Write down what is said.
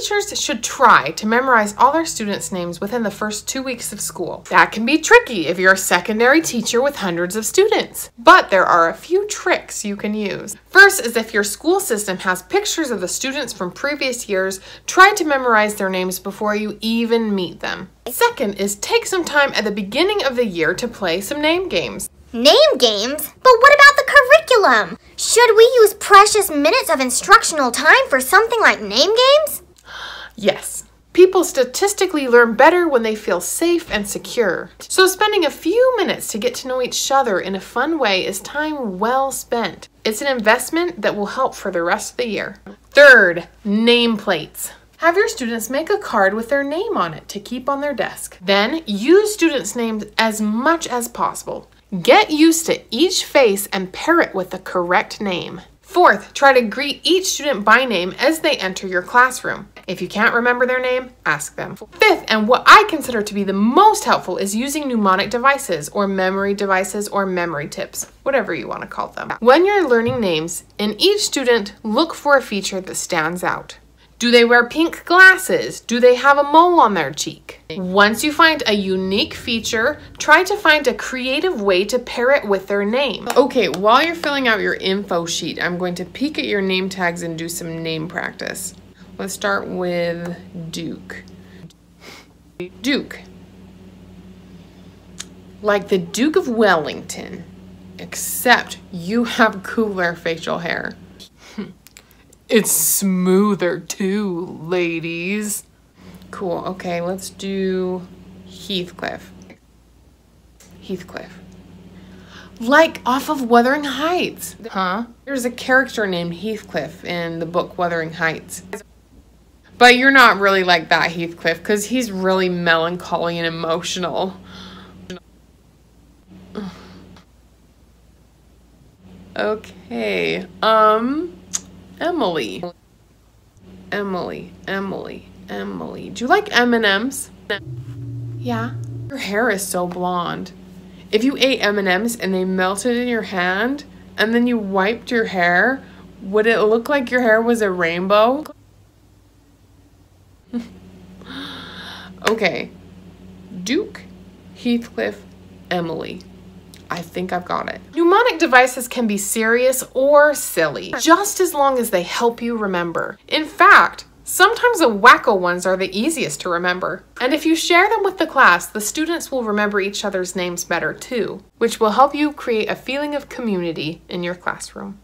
Teachers should try to memorize all their students' names within the first 2 weeks of school. That can be tricky if you're a secondary teacher with hundreds of students, but there are a few tricks you can use. First is if your school system has pictures of the students from previous years, try to memorize their names before you even meet them. Second is take some time at the beginning of the year to play some name games. Name games? But what about the curriculum? Should we use precious minutes of instructional time for something like name games? Yes. People statistically learn better when they feel safe and secure. So spending a few minutes to get to know each other in a fun way is time well spent. It's an investment that will help for the rest of the year. Third, nameplates. Have your students make a card with their name on it to keep on their desk. Then use students' names as much as possible. Get used to each face and pair it with the correct name. Fourth, try to greet each student by name as they enter your classroom. If you can't remember their name, ask them. Fifth, and what I consider to be the most helpful, is using mnemonic devices or memory tips, whatever you want to call them. When you're learning names, in each student, look for a feature that stands out. Do they wear pink glasses? Do they have a mole on their cheek? Once you find a unique feature, try to find a creative way to pair it with their name. Okay, while you're filling out your info sheet, I'm going to peek at your name tags and do some name practice. Let's start with Duke. Duke. Like the Duke of Wellington, except you have cooler facial hair. It's smoother too, ladies. Cool, okay, let's do Heathcliff. Heathcliff. Like off of Wuthering Heights. Huh? There's a character named Heathcliff in the book Wuthering Heights. But you're not really like that Heathcliff, because he's really melancholy and emotional. Okay, Emily. Emily. Do you like M&Ms? Yeah. Your hair is so blonde. If you ate M&Ms and they melted in your hand and then you wiped your hair, would it look like your hair was a rainbow? Okay. Duke, Heathcliff, Emily. I think I've got it. Mnemonic devices can be serious or silly, just as long as they help you remember. In fact, sometimes the wacko ones are the easiest to remember. And if you share them with the class, the students will remember each other's names better too, which will help you create a feeling of community in your classroom.